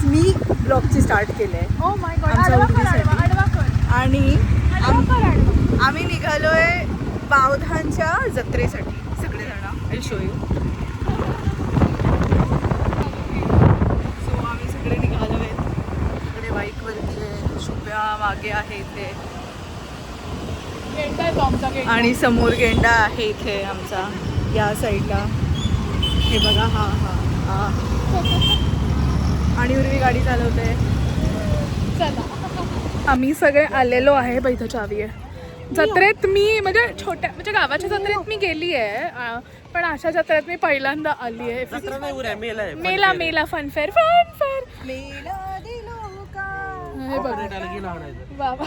मी ब्लॉगची start केले आहे. Oh my God, आडवा कर. आणि आम्ही निघालोय बावधानच्या जत्रेसाठी सगळेजण. I show you. सो आम्ही सगळे निघालो आहेत. इकडे बाईकवरती आहे, शुभ्या मागे आहे इथे आणि समोर गेंडा आहे इथे आमचा या साईडला. हे बघा, हा हा हा. आणि उर्वी गाडी चालवते. चला, आम्ही सगळे आलेलो आहे. इथं चावी आहे. जत्रेत मी म्हणजे गावाच्या जत्रेत मी गेली आहे, पण अशा जत्रेत मी पहिल्यांदा आली आहे. मेला फनफेअर बाबा.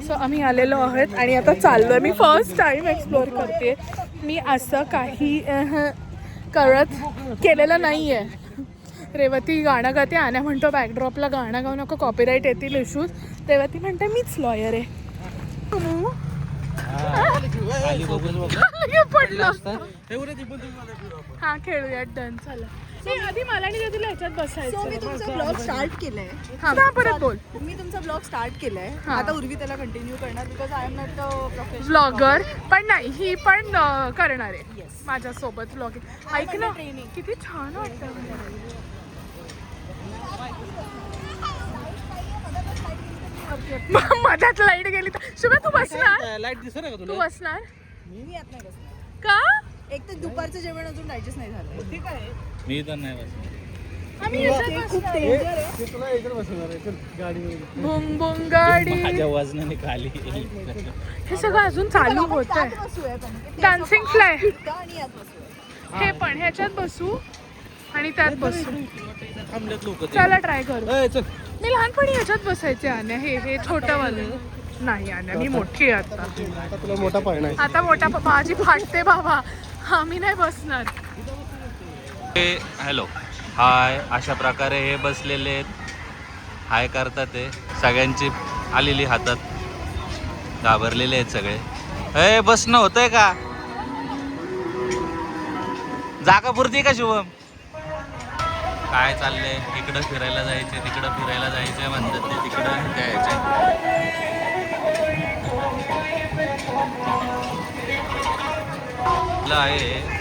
सो आम्ही आलेलो आहोत आणि आता चाललोय. मी फर्स्ट टाइम एक्सप्लोअर करते. मी असं काही केलेलं नाही आहे. रेवती गाणं गाते, आण्या म्हणतो बॅकड्रॉपला गाणं गाऊ नको, कॉपीराईट येतील इश्यूज. रेवती म्हणते मीच लॉयर आहे. हा खेळूयात, डन. चला आधी मला आणि तुला ह्याच्यात बसायचं. मी तुमचा ब्लॉग स्टार्ट केलाय. हा परत बोल. मी तुमचा ब्लॉग स्टार्ट केलाय. आता उर्वी त्याला कंटिन्यू करणार because I am not professional blogger. पण नाही, ही पण करणार आहे माझ्यासोबत ब्लॉगिंग. ऐक ना, किती छान वाटतं. मधात लाईट गेली तर शुभ्या तू बसणार? लाईट दिसत का तू बसणार मी यात नाही बसणार. का? एक तर दुपारचं जेवण अजून डायजेस्ट नाही झालं. ठीक आहे, मी तर नाही बसणार. आम्ही याच्यात खूप बसणार. डेंजर आहे. ते तुला इकडे बसवणार आहे गाडीवर. बुंग बुंग गाडी. माझ्या वजनाने खाली. हे सगळं अजून चालू होत आहे. बसूया आपण. डान्सिंग फ्लाय आणि यात बसूया. हे पण ह्याच्यात बसू आणि त्यात बसू. थांबलेत लोक. चला ट्राय करू. चल. मी लहानपणी ह्याच्यात बसायचे. आण्या हे छोटं वालं नाही. आण्या मी मोठी आहे आता. आता तुला मोठा पाळणा आहे. आता मोठा माझी फाटते बाबा. आम्ही नाही बसणार. हॅलो, हाय. अशा प्रकारे हे बसलेले आहेत, हाय करतात. ते सगळ्यांची आलेली हातात, घाबरलेले आहेत सगळे. हे बसणं होतंय का? जागा पुरती का शुभम? काय चाललंय? इकडं फिरायला जायचे, तिकडं फिरायला जायचंय म्हणतात ते. तिकडं जायचंय. आहे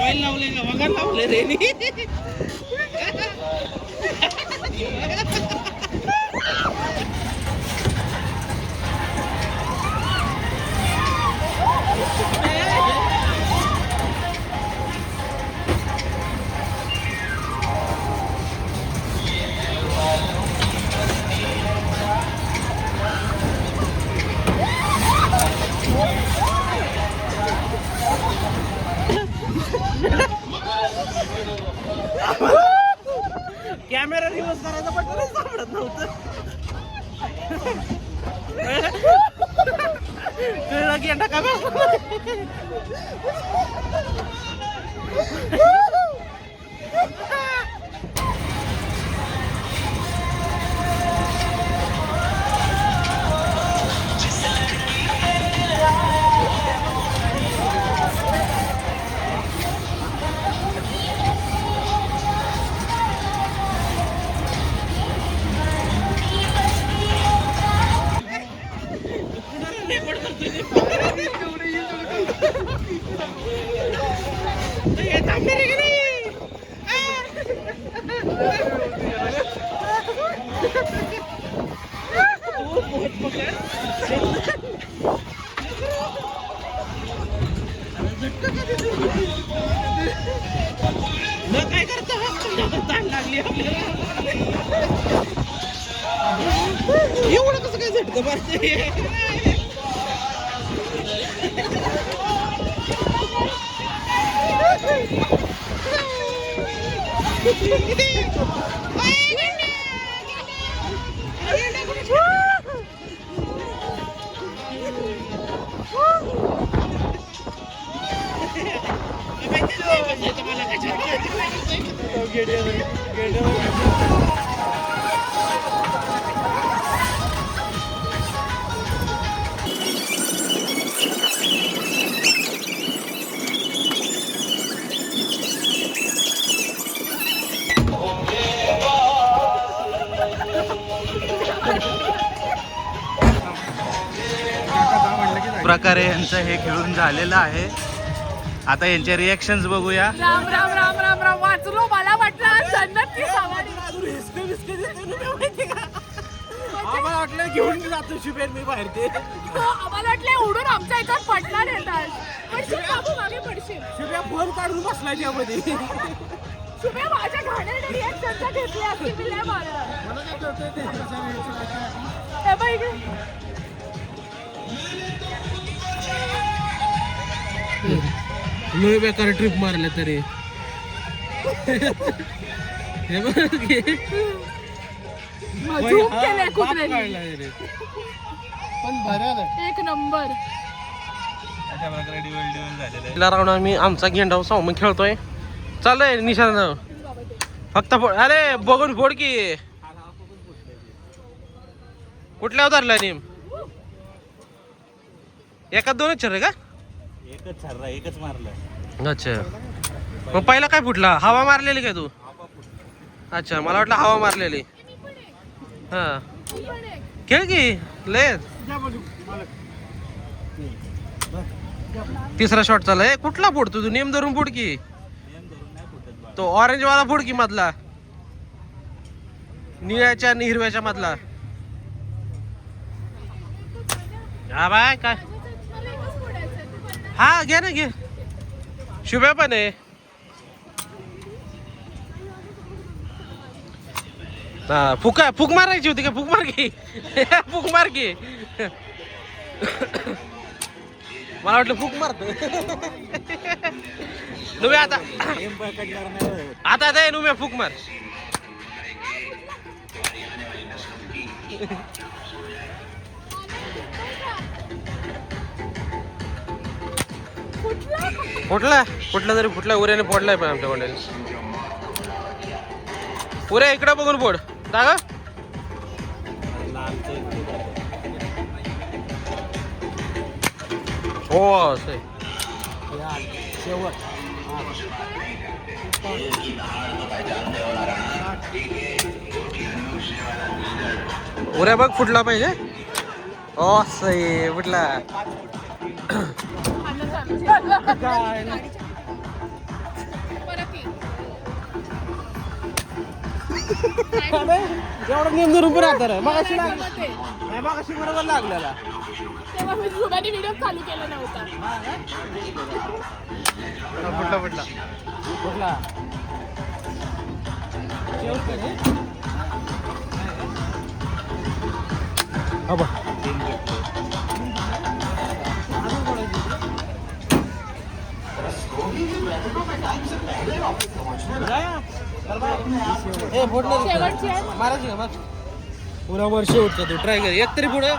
ऑइल लावले का? वगैरे लावले रे. कॅमेरा रिवर्स करायचं पण सापडत नव्हतं. कळलं की अंडा का? थांबले रे. काय करतो ताण लागली आपल्याला. एवढं कसं काय झटकं मारते. प्रकारे यांचं हे खेळून झालेलं आहे. आता यांचे रिएक्शन्स बघूया. राम राम राम राम राम वाचलो. मला वाटलं आज जन्नत की सवारी. आम्हाला वाटलं घेऊन जातो शुभेर मी बाहेर ते. आम्हाला वाटलं उडून आमच्या याच्यात पडणार येतात. पडशील बाबू, मागे पडशील. शुभ्या फोन काढून बसलाय त्यामध्ये. शुभे माझ्या घाणेरड्या रिॲक्शनचा घेतल्या असतील मी लय मारलं. हे बघ इकडे. लय बेकार ट्रिप मारल्या तरी. हे बघ झूम केलंय कुत्र्याने. पण बरं एक नंबर. अशा प्रकारे डिवल झालेलं आहे. तिला राहून आम्ही आमचा गेंडाव सावमन खेळतोय. चाललंय निशाण फक्त अरे बघून फोड की. कुठल्या उतरला नेम एका दोनच छर का? एकच छर्रा एकच मारलं. अच्छा मग पहिला काय फुटला? हवा मारलेली काय तू? अच्छा मला वाटलं हवा मारलेली. हा खेळ की लय. तिसरा शॉट चालय. कुठला फोडतो तू? नेम धरून फोड की. तो ऑरेंज वाला फोड की मधला. निळ्याच्या आणि हिरव्याच्या मधला. हा बाय काय. हा घे ना घे. शुभ्या पण आहे. हा फुक मारायची होती का? फुक मार की. फुक मार की. मला वाटलं फुक मारत. तुम्ही आता आता दे नुम्या फुक मार. फुटला तरी फुटला. उऱ्याने फोडलाय पण आमच्या कोणाने. उऱ्या इकडे बघून फोड. जागा हो असं उऱ्या बघ फुटला पाहिजे. हो असं फुटला. एवढा नेम धरून पण आता मगाशी बरोबर लागलेला. तेव्हा मी शुभाने व्हिडिओ चालू केला नव्हता. फुटला शेवटची आहे. मारायची का? पुरा वर्ष उठतो तू. ट्राय कर एक तरी पुढे.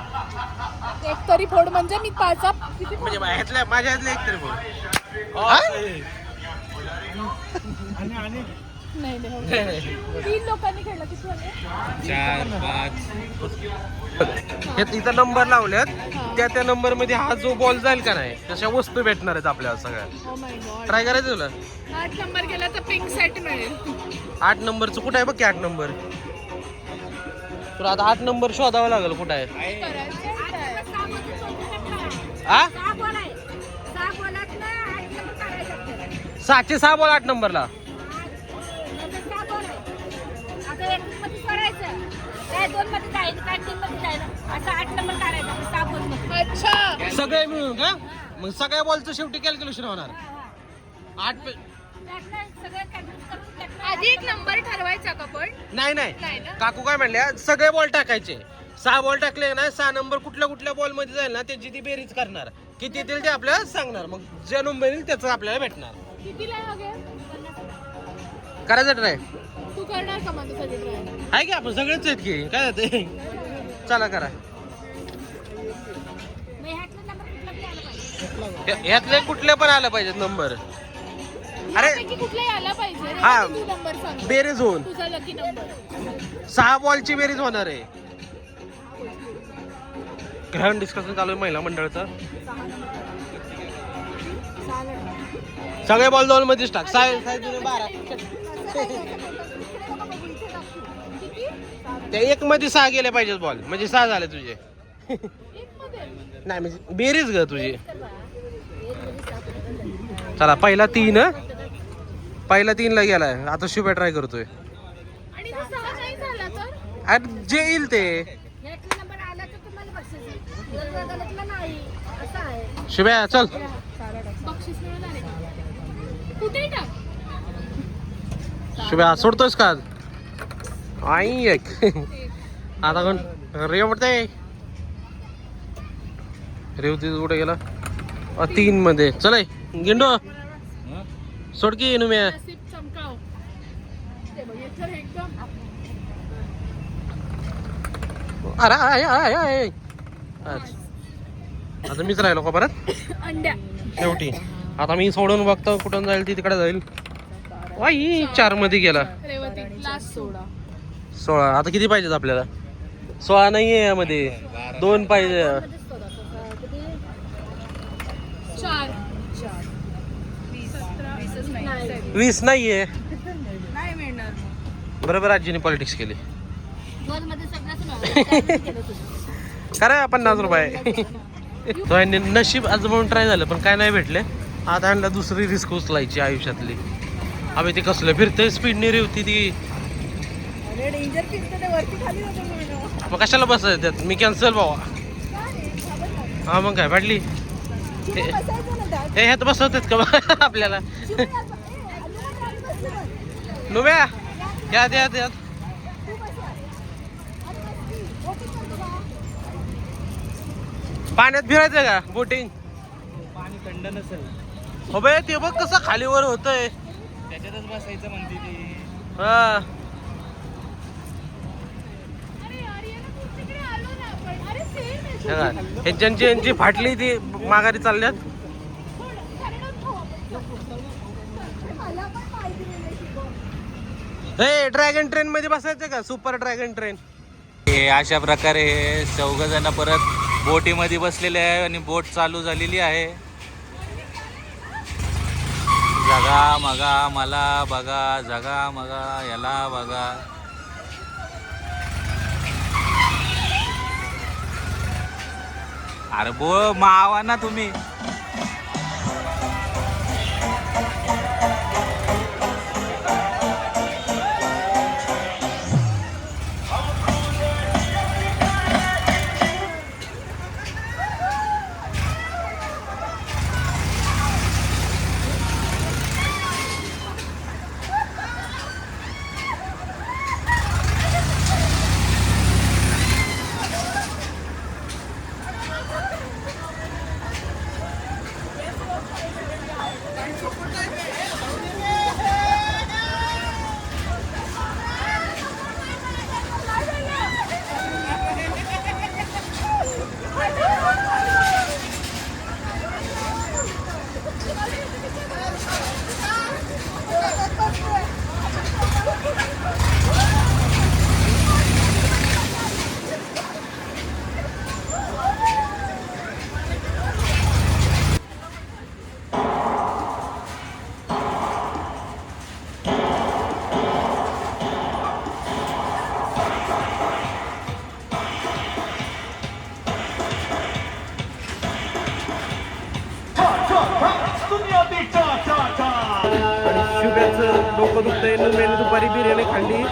एक तरी फोड म्हणजे मी पाचा किती म्हणजे माझ्या ह्यातल्या एक तरी पुढे. नाही नाही. 3 लोकांनी खेळलं. किती झाले? 4-5 इथं नंबर लावल्यात. त्या नंबर मध्ये हा जो बॉल जाईल का नाही तशा वस्तू भेटणार आहेत आपल्याला सगळ्या. Oh my God. ट्राय करायचं तुला? 8 नंबर गेला तर पिंक सेट मिळेल. 8 नंबरचं कुठं आहे बघ की 8 नंबर. तुला आता 8 नंबर शोधावा लागेल कुठं आहे. आ 6 बॉल 8 नंबरला. आता 1 मध्ये करायचं काय 2 मध्ये जायचं काय 3 मध्ये जायचं असं 8 नंबर काढायचा. सगळे मिळून का? मग सगळ्या बॉलचं शेवटी कॅल्क्युलेशन होणार 8 आधी एक नंबर ठरवायचा का पण? नाही नाही नाही ना? काकू काय म्हणल्या सगळे बॉल टाकायचे 6 बॉल टाकले ना 6 नंबर कुठल्या कुठल्या बॉल मध्ये जाईल ना त्याची ती बेरीज करणार किती येतील ते आपल्याला सांगणार मग जे नंबर येईल त्याचं आपल्याला भेटणार कितीला आहे वगैरे? करायचं ट्राय तू करणार का माझ्यासाठी ट्राय? आहे की आपण सगळेच आहेत की काय ते चला करा ह्यातले कुठले पण आलं पाहिजेत नंबर अरे यापैकी कुठलाही आला पाहिजे रे. हा. तू नंबर सांग. बेरीज होऊन तुझा लकी नंबर 6 बॉलची बेरीज होणार आहे ग्रहण डिस्कशन चालू आहे महिला मंडळाचं सगळे बॉल 2 मध्येच टाक 12 ते 1 मध्ये 6 गेले पाहिजेत बॉल म्हणजे 6 झाले तुझे नाही म्हणजे बेरीज ग तुझी चला पहिला 3 ला गेलाय आता शुभ्या ट्राय करतोय आणि जर 6 नाही झाला तर अरे जे येईल ते नंबर आला तर तुम्हाला बक्षीस नाही असं आहे शुभ्या चल बक्षीस मिळणार आहे कुठेही टाक शुभ्या सोडतोयस का आई एक आता कोण रेव पडते रेवती कुठे गेला 3 मध्ये चल गिंडो सोडकी नुम्या नसीब चमकाव ते बघ याचं एकदम अरे आय आय आय आता मीच राहिलो का परत अंड्या शेवटी आता मी सोडून बघतो कुठून जाईल ती तिकडे जाईल वाई 4 मध्ये गेला रेवती लास्ट 16 आता किती पाहिजेत आपल्याला 16 नाहीये यामध्ये 2 पाहिजे 4 20 नाहीये नाही मिळणार बरोबर आजीने पॉलिटिक्स केली खरं 50 रुपये तो यांनी नशीब आजमावून ट्राय झालं पण काय नाही भेटले आता यांना दुसरी रिस्क उचलायची आयुष्यातली आम्ही ते कसलं फिरतंय स्पीडने रेवती ती मग कशाला बसायचं त्यात मी कॅन्सल बाबा हा मग काय भेटली हे ह्यात बसवतात का बा आपल्याला नुब्या यात यात यात पाण्यात फिरायचं का बोटिंग पाणी थंड नसेल हो बे ते बघ कसं खालीवर होतंय त्याच्यातच बसायचं म्हणते ती हा हे ज्यांची फाटली ती माघारी चालल्यात हे ड्रॅगन ट्रेन मध्ये बसायचं का सुपर ड्रॅगन ट्रेन हे अशा प्रकारे हे 4 जण परत बोटीमध्ये बसलेले आहे आणि बोट चालू झालेली आहे जगा मगा मला बघा जगा मगा याला बघा अरे मावा ना तुम्ही शुभ्याचं डोकं दुखतंय नुम्याने दुपारी बिर्याणी खाल्ली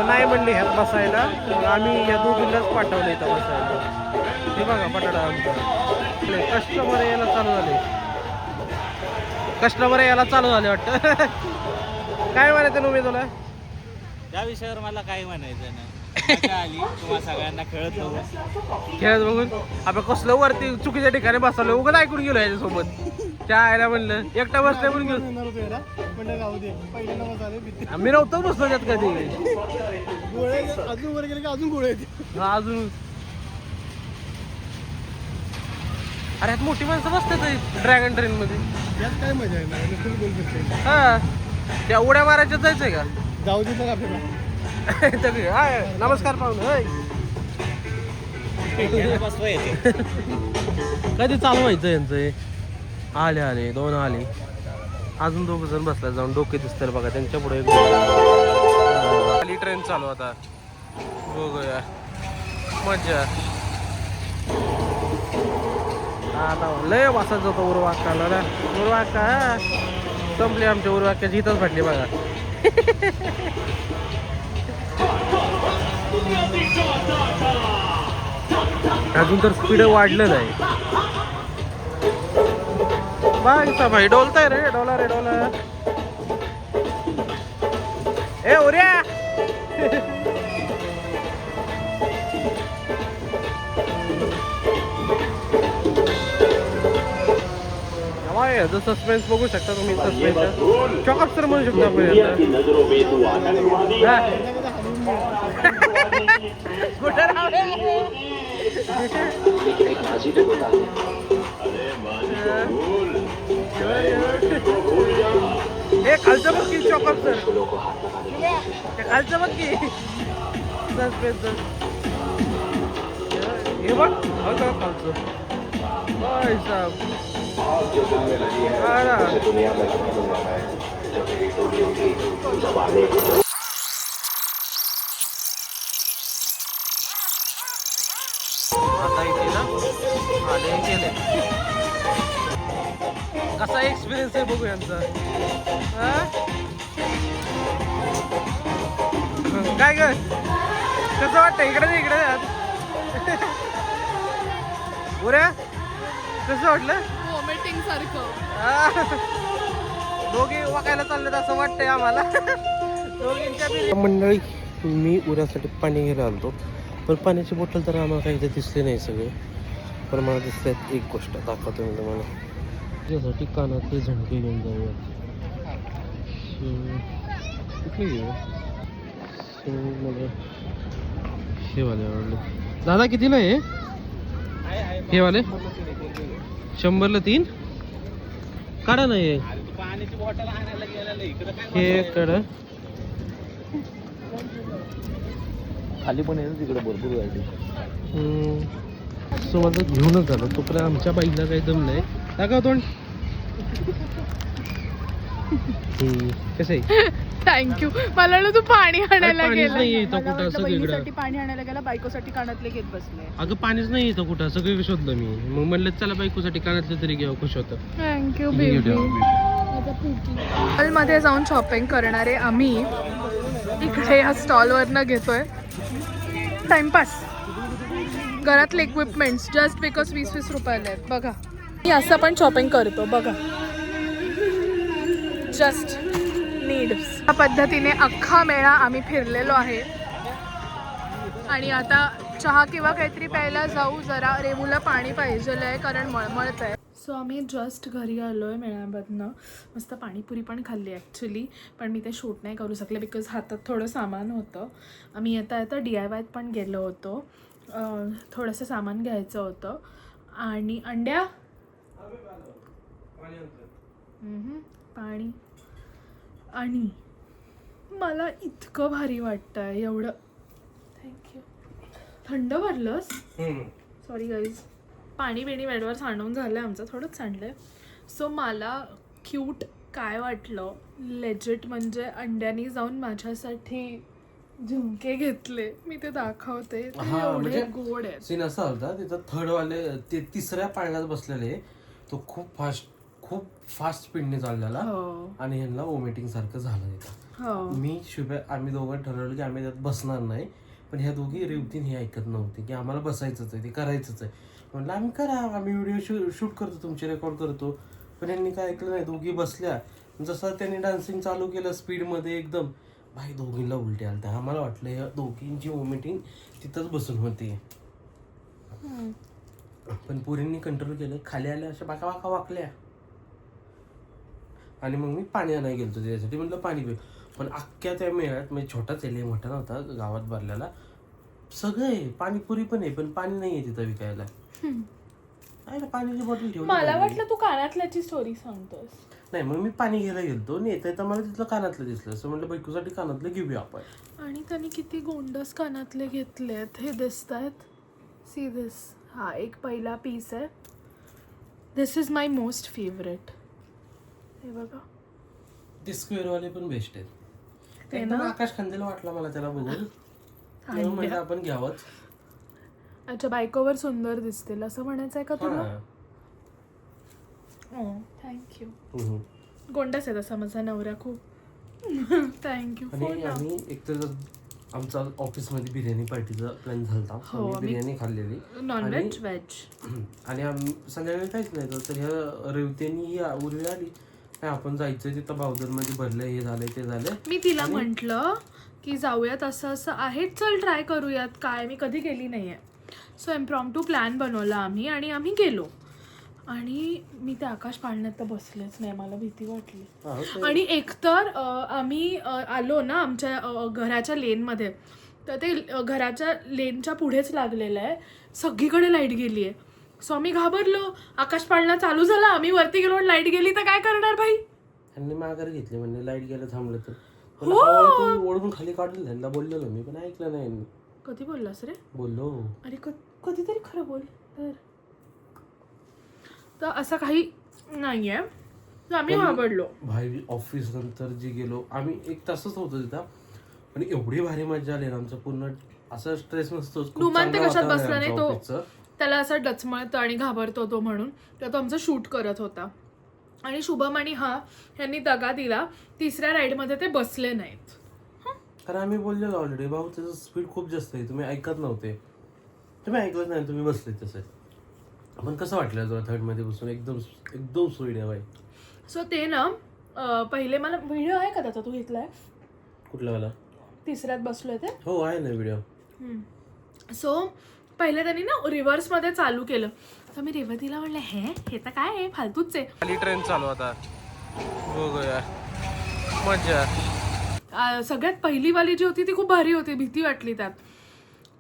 नाही म्हणली ह्यात बसायला मग आम्ही या दोघींनाच पाठवलं इथं बसायला हे बघा पटाडा आमचा कस्टमर यायला चालू झाले. कस्टमर यायला चालू झाले वाटतं. काय म्हणायचं ना मी तुला? त्या विषयावर मला काही म्हणायचं नाही. मजा आली तुम्हा सगळ्यांना खेळत बघून. खेळत बघून आपण कसलं वरती चुकीच्या ठिकाणी बसलो. उगाच ऐकून गेलो याच्यासोबत. त्या आयला म्हणलं एकटा बसल्या म्हणून गेलो. मी नव्हतं बसलो त्यात कधी. अजून वर गेले की अजून गोळे येते. हा अजून. अरे यात मोठी माणसं बसतात ड्रॅगन ट्रेन मध्ये. यात काय मजा आहे ना फुल गोल फिरते. हा त्या उड्या मारायच्या जायचंय का? जाऊ दे तर आपल्याला. हाय नमस्कार पाहुणे. कधी चालू व्हायचं यांचं हे? आले 2 आले. अजून 2 जण बसला जाऊन डोके दिसतात बघा त्यांच्या पुढे. खाली ट्रेन चालू आता. बघूया मजा. आता लय वासात जातो उर्वाकाला ना. उर्वाका संपली आमच्या उर्वाक्याची इथंच फाटली बघा. अजून तर स्पीड वाढलं नाही. बघ भाई डोलताय रे. डोला रे डोला. ए उर्या. जो सस्पेन्स बघू शकता तुम्ही. सस्पेन्स चॉकअप सर म्हणू शकता आपण. हे खालचं बघ की चॉकअप सर. खालचं बघ की सस्पेन्स. हे बघ खालचं. भाई साहब आता इथे ना आले गेले. कसा एक्सपिरियन्स आहे बघू यांचा. काय ग कसं वाटतं इकडे इकडे उऱ्या कसं वाटलं? वॉमिटिंग सारखं. दोघी वाकायला चाललेत असं वाटतंय आम्हाला. दोघींच्या मंडळी मी उऱ्यासाठी पाणी घ्यायला आलतो. पण पाण्याची बॉटल तर आम्हाला काही इथे दिसली नाही सगळे. पण मला दिसतात एक गोष्ट दाखवतो मी तुम्हाला. त्यासाठी कानातले झणके घेऊन जाऊया. कुठले घेऊ? मला हे वाले आवडले. दादा कितीला आहे हे वाले? 100ला 3 काढा नाही. पाण्याची बॉटल आणायला गेलेलं हे काढा. खाली पण आहे ना तिकडे भरपूर आहे. सो माझं घेऊनच झालं. तोपर्यंत आमच्या बाईला काही दम नाही. दाखव तोंड. कसं आहे? थँक्यू. मला वाटलं तू पाणी आणायला पाणीच गेला. नाही इथं कुठं सगळीकडं. पाणी आणायला गेला बायकोसाठी कानातले घेत बसले. अगं पाणीच नाही इथं कुठं. सगळीकडे शोधलं मी. मग म्हणलं चला बायकोसाठी कानातलं तरी घ्यावं. खुश होतं. Thank you baby. मॉलमध्ये जाऊन शॉपिंग करणारे आम्ही इकडे ह्या स्टॉलवरनं घेतोय टाइमपास. घरातले इक्विपमेंट्स जस्ट बिकॉज 20-20 रुपयाला आहेत. बघा मी असं पण शॉपिंग करतो बघा. Just needs. या पद्धतीने अख्खा मेळा आम्ही फिरलेलो आहे. आणि आता चहा किंवा काहीतरी प्यायला जाऊ. जरा रेमूला पाणी पाहिजे आहे कारण मळमळत आहे. सो आम्ही जस्ट घरी आलो आहे मेळ्यामधनं. मस्त पाणीपुरी पण खाल्ली ॲक्च्युली. पण मी ते शूट नाही करू शकले बिकॉज हातात थोडं सामान होतं. आम्ही आता DIY पण गेलो होतो. थोडंसं सामान घ्यायचं होतं. आणि अंड्या पाणी. आणि मला इतकं भारी वाटतं आहे एवढं. थँक्यू. थंड भरलंस? Sorry guys. पाणी बिणी बेडवर सांडून झालं आहे आमचं. थोडंच सांडलं आहे. सो मला क्यूट काय वाटलं लेजिट म्हणजे अंड्यानी जाऊन माझ्यासाठी झुमके घेतले. मी ते दाखवते. ते एवढे गोड आहेत. सीन असा होता तिथं थर्डवाले ते तिसऱ्या पाळण्यात बसलेले. तो खूप फास्ट स्पीडने चाललेला. आणि ह्यांना वॉमिटिंग सारखं झालं तिथं. मी शुभ्या आम्ही दोघं ठरवलं की आम्ही त्यात बसणार नाही. पण ह्या दोघी रेवतीन हे ऐकत नव्हते की आम्हाला बसायचंच आहे ते करायचंच आहे. म्हणलं आम्ही करा, आम्ही व्हिडिओ शूट करतो, तुमचे रेकॉर्ड करतो. पण यांनी काय ऐकलं नाही, दोघी बसल्या. जसं त्यांनी डान्सिंग चालू केलं स्पीडमध्ये एकदम, भाई दोघींना उलटी आल्या. आम्हाला वाटलं या दोघींची वॉमिटिंग तिथंच बसून होती. पण पोरींनी कंट्रोल केलं, खाली आल्या अशा बाका बाका वाकल्या. आणि मग मी पाणी आणायला गेलो त्याच्यासाठी, म्हटलं पाणी पिऊ. पण अख्ख्या त्या मेळ्यात म्हणजे छोटाच आहे, मोठा नव्हता, गावात भरलेला, सगळं आहे, पाणीपुरी पण आहे, पण पाणी नाही आहे तिथं विकायला. आहे ना, पाण्याची बॉटल ठेवली. मला वाटलं तू कानातल्याची स्टोरी सांगतोस. नाही, मग मी पाणी घ्यायला गेलतो, नेता येता मला तिथलं कानातलं दिसलं, असं म्हटलं बायकोसाठी कानातलं घेऊया आपण. आणि त्यांनी किती गोंडस कानातले घेतलेत हे दिसत आहेत. सी दिस, हा एक पहिला पीस आहे. दिस इज माय मोस्ट फेवरेट. हे बघा, ते स्क्वेअरवाले पण बेस्ट आहेत. ते एकदम ना आकाश खांदेला वाटला मला त्याला बघून, म्हणून म्हटलं आपण घ्यावंच. अच्छा, बायकोवर सुंदर दिसतील असं म्हणायचं आहे का तुला? थँक्यू. गोंडस आहे तसा माझा नवरा खूप. थँक्यू. आणि आम्ही एकतर आमचा ऑफिसमध्ये बिर्याणी पार्टीचा प्लॅन झाला, आम्ही बिर्याणी खाल्लेली, नॉनव्हेज व्हेज. आणि आम्ही संध्याकाळी काहीच नाही. तर ह्या रेवतेनी ही उर्वी आली, नाही आपण जायचं तिथं बावधनमध्ये भरलं, हे झालंय ते झालंय. मी तिला म्हटलं की जाऊयात, असं असं आहे, चल ट्राय करूयात. काय मी कधी गेली नाही आहे. सो इम्प्रॉम्प्टू प्लॅन बनवला आम्ही आणि आम्ही गेलो. आणि मी त्या आकाश पाळण्यात तर बसलेच नाही, मला भीती वाटली. आणि एकतर आम्ही आलो ना आमच्या घराच्या लेनमध्ये, तर ते घराच्या लेनच्या पुढेच लागलेलं आहे, सगळीकडे लाईट गेली आहे. सो आम्ही घाबरलो, आकाश पाळणा चालू झाला, आम्ही वरती गेलो, लाईट गेली तर काय करणार भाई. त्यांनी माघार घेतली, म्हणजे लाईट गेलं थांबलं तर. हो. ओढून खाली काढून त्यांना बोललेलो मी, पण ऐकलं नाही. कधी बोललास रे? बोललो. अरे कधीतरी खरं बोल तर असं काही नाही आहे. तर आम्ही घाबरलो. भाई ऑफिस नंतर जे गेलो आम्ही, 1 तासच होतो तिथं, पण एवढी भारी मजा आली ना. आमचं पूर्ण असं स्ट्रेस नसतो. नुमान ते कशात बसला नाही, तो त्याला असं डचमळतो आणि घाबरतो तो, म्हणून तर तो आमचं शूट करत होता. आणि शुभम आणि यांनी दगा दिला, 3ऱ्या राईडमध्ये ते बसले नाहीत. कारण आम्ही बोललेलो ऑलरेडी, भाऊ त्याचं स्पीड खूप जास्त आहे, तुम्ही ऐकत नव्हते. तुम्ही ऐकलंच नाही, तुम्ही बसले तसे. पण कसं वाटलं तुला 3rd बसून? एकदम एकदम स्पीड आहे भाई. सो ते ना पहिले मला व्हिडिओ आहे का त्याचा, तू घेतलाय? कुठला वाला? 3ऱ्यात बसलोय ते. हो आहे ना व्हिडिओ. सो पहिले त्यांनी ना रिव्हर्समध्ये चालू केलं, तर मी रेवतीला म्हणलं हे तर काय आहे, फालतूच आहे. खाली ट्रेन चालू आता, बघूया मजा. सगळ्यात पहिलीवाली जी होती ती खूप भारी होती, भीती वाटली त्यात.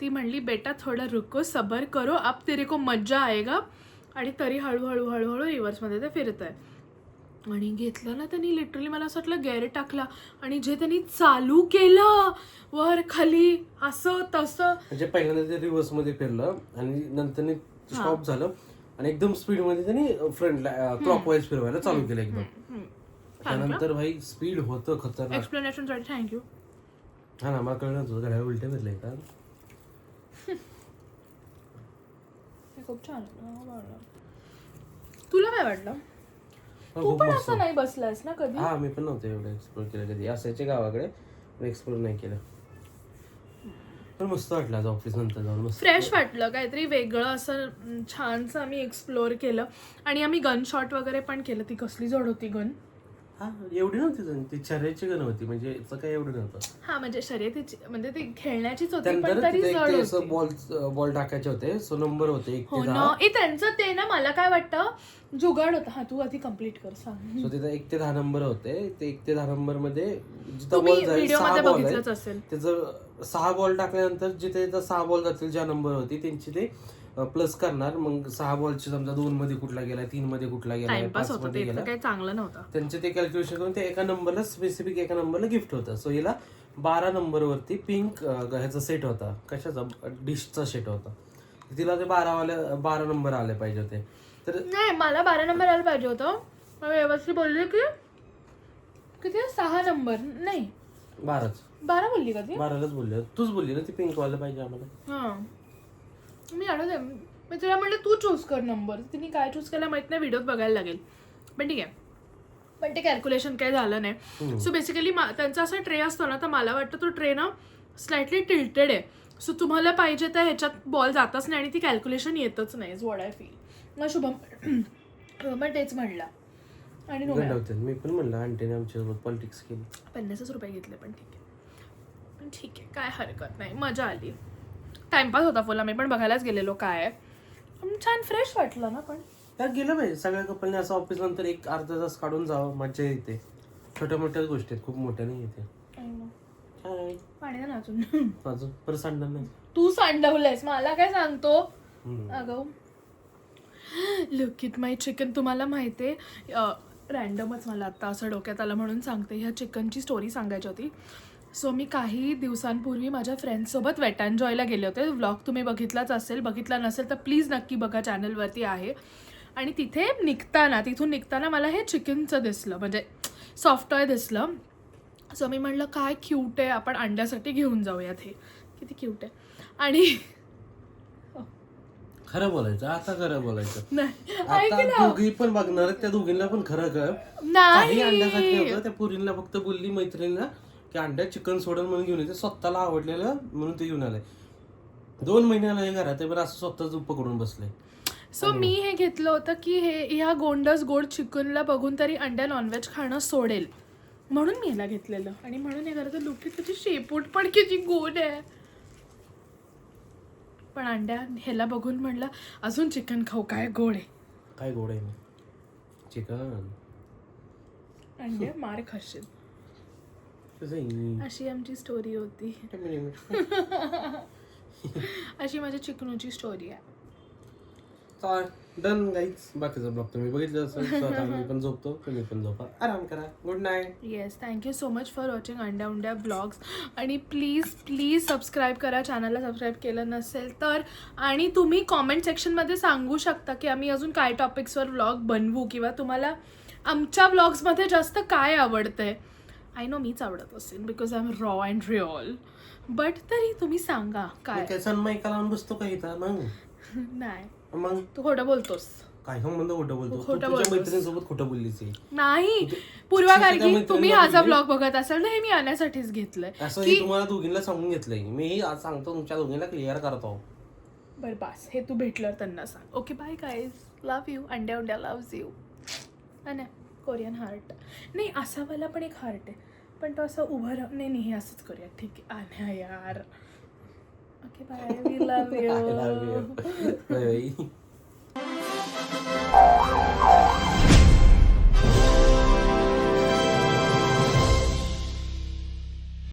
ती म्हणली बेटा थोडा रुको, सबर करो, अब तेरे को मज्जा आएगा. आणि तरी हळूहळू हळूहळू रिव्हर्समध्ये ते फिरत आहे. आणि घेतलं ना त्यांनी, लिटरली मला असं वाटलं गेअर टाकला, आणि जे त्यांनी चालू केलं वर खाली असं तसं, म्हणजे पहिल्यांदा ते रिव्हर्समध्ये फिरलं आणि नंतर स्टॉप झालं आणि एकदम स्पीडमध्ये त्यांनी फ्रंटला क्लॉकवाईज फिरवायला चालू केलं एकदम. त्यानंतर भाई स्पीड होतं खतरनाक. एक्सप्लेनेशनसाठी थँक्यू. हा ना, मला कळलं तुझं गाड्या उलटे फिरले का. खूप छान. तुला काय वाटलं? तू पण असं नाही बसलास ना कधी? हा, मी पण नव्हतं एवढं एक्सप्लोर केलं कधी, असायचे गावाकडे पण एक्सप्लोर नाही केलं. पण मस्त वाटलं आज ऑफिस नंतर जाऊन, फ्रेश वाटलं, काहीतरी वेगळं असं छानसं आम्ही एक्सप्लोअर केलं. आणि आम्ही गन शॉट वगैरे पण केलं. ती कसली जड होती गन. हा, एवढी नव्हती ती शर्यतीची गन होती, म्हणजे काय एवढं नव्हतं. हा, म्हणजे शर्यतीची म्हणजे ती खेळण्याचीच होती, पण तरी जड होती. बॉल टाकायचे होते, सो नंबर होते 1 हो ते 10. ना, त्यांचं ते ना मला काय वाटतं जुगाड होता. हा, तू आधी कम्प्लीट कर, सांग. सो तिथे 1 ते 10 नंबर होते. ते 1 ते 10 नंबर मध्ये जिथं तुम्ही बॉल जाईल, व्हिडिओमध्ये 6 बॉल बघितलंच असेल. त्याचं 6 बॉल टाकल्यानंतर जिथे 6 बॉल जातील, ज्या नंबर होती त्यांची ते प्लस करणार. मग 6 बॉलची समजा 2 मध्ये कुठला गेला, 3 मध्ये कुठला गेला, टाइमपास 5 होतं मध्ये ते, गेला, काही चांगलं नव्हतं. त्यांचे ते कॅल्क्युलेशन करून ते एका नंबरला स्पेसिफिक एका नंबरला गिफ्ट होतं. सो हिला 12 नंबरवरती पिंक ह्याचा सेट होता, कशाचा, डिशचा सेट होता. तिला ते 12 नंबर आले पाहिजे होते. तर नाही, मला 12 नंबर आला पाहिजे होतं. व्यवस्थित बोलले की किती 6 नंबर नाही 12 बोलली का ती? 12लाच बोलले, तूच बोलली ना ती पिंक वाला पाहिजे आम्हाला. हा, मी आठवते, मी तिला म्हणलं तू चूज कर नंबर. तिने काय चूज केला माहित नाही, व्हिडिओत बघायला लागेल. पण ठीक आहे, पण ते कॅल्क्युलेशन काही झालं नाही. सो बेसिकली त्यांचा असा ट्रे असतो ना, तर मला वाटतं तो ट्रे ना स्लाइटली टिल्टेड आहे. सो तुम्हाला पाहिजे तर ह्याच्यात बॉल जातच नाही आणि ती कॅल्क्युलेशन येतच नाही, इज व्हॉट आय फील. मग शुभम तेच म्हणला. आणि गंडावतात. मी पण म्हणलं आंटीने आमच्यासोबत पॉलिटिक्स केली. 50 रुपये घेतले, पण ठीक आहे काय हरकत नाही, मजा आली. टाइमपास होता फुल, आम्ही पण बघायलाच गेलेलो काय आहे. छान फ्रेश वाटलं ना. पण त्यात गेलं पाहिजे सगळ्या कपलने असं ऑफिस नंतर एक अर्धा तास काढून जावं, मजा येते. छोट्या मोठ्याच गोष्टी आहेत, खूप मोठ्या नाही येते. पाणी ना अजून अजून परत सांडणार नाही. तू सांडवलंयस मला काय सांगतो अगं. Look it my chicken. तुम्हाला माहिती आहे, रॅन्डमच मला आता असं डोक्यात आलं म्हणून सांगते. ह्या चिकनची स्टोरी सांगायची होती. सो मी काही दिवसांपूर्वी माझ्या फ्रेंड्ससोबत वेट अँड जॉयला गेले होते. व्लॉग तुम्ही बघितलाच असेल, बघितला नसेल तर प्लीज नक्की बघा, चॅनलवरती आहे. आणि तिथून निघताना मला हे चिकनचं दिसलं, म्हणजे सॉफ्ट टॉय दिसलं. सो मी म्हणलं काय क्यूट आहे, आपण अंड्यासाठी घेऊन जाऊयात. हे किती क्यूट आहे. आणि खरं बोलायचं, आता खरं बोलायचं. नाही आता दोघी पण बघणार, त्या दोघींना पण खरं काही अंड्यासाठी नाही होतं. त्या पुरीला फक्त बोलली मैत्रिणीला की अंड्यात चिकन सोडून म्हणून घेऊन येते, स्वतःला आवडलेलं म्हणून ते घेऊन आलंय. 2 महिन्याला हे घरात आहे, पण असं स्वतःच पकडून बसलंय. सो मी हे घेतलं होतं की ह्या गोड चिकनला बघून तरी अंड्या नॉनव्हेज खाणं सोडेल, म्हणून मी ह्याला घेतलेलं. आणि म्हणून हे घरात लुकीत त्याची शेपूट पण किती गोड आहे. पण अंड्या ह्याला बघून म्हणलं अजून चिकन खाऊ, काय गोड आहे. काय गोड आहे चिकन. अंड्या मार खाशील. अशी आमची स्टोरी होती. अशी माझ्या चिकनूची स्टोरी आहे. Done guys. बाकीचा ब्लॉग तुम्ही बघितलं असेल. मी पण झोपतो, तुम्ही पण झोपा, आराम करा. Good night. Yes, thank you so much for watching अंड्या ब्लॉग्स. आणि प्लीज सबस्क्राईब करा चॅनलला, सबस्क्राईब केलं नसेल तर. आणि तुम्ही कॉमेंट सेक्शनमध्ये सांगू शकता की आम्ही अजून काय टॉपिक्सवर व्लॉग बनवू, किंवा तुम्हाला आमच्या व्लॉग्समध्ये जास्त काय आवडतंय. आय नो मीच आवडत असेल because I am raw and real, but तरी तुम्ही सांगा काय. सनमाईका लावून बसतो का इथं मग? नाही, मग तू खोटं बोलतोस. काय म्हणतो खोटं बोलतो? खोटं तुझ्या मैत्रिणीसोबत खोटं बोललीस. नाही पूर्वा गार्गी, मैत्रिणीला तुम्ही हा बोलली. ब्लॉग बघत असाल ना, हे मी आणण्यासाठीच घेतलंय. असं हे तुम्हाला दोघींना सांगून घेतलंय मी. आज सांगतो, तुमच्या दोघींना क्लिअर करतो. बरं बास, हे तू भेटल्यावर त्यांना सांग. Okay bye guys, love you. Andya loves you. आणि कोरियन हार्ट नाही, असावाला पण एक हार्ट आहे, पण तो असं उभं राहून नाही, हे असंच करूया. ठीक आहे आण्या यार. Okay bye, we love you.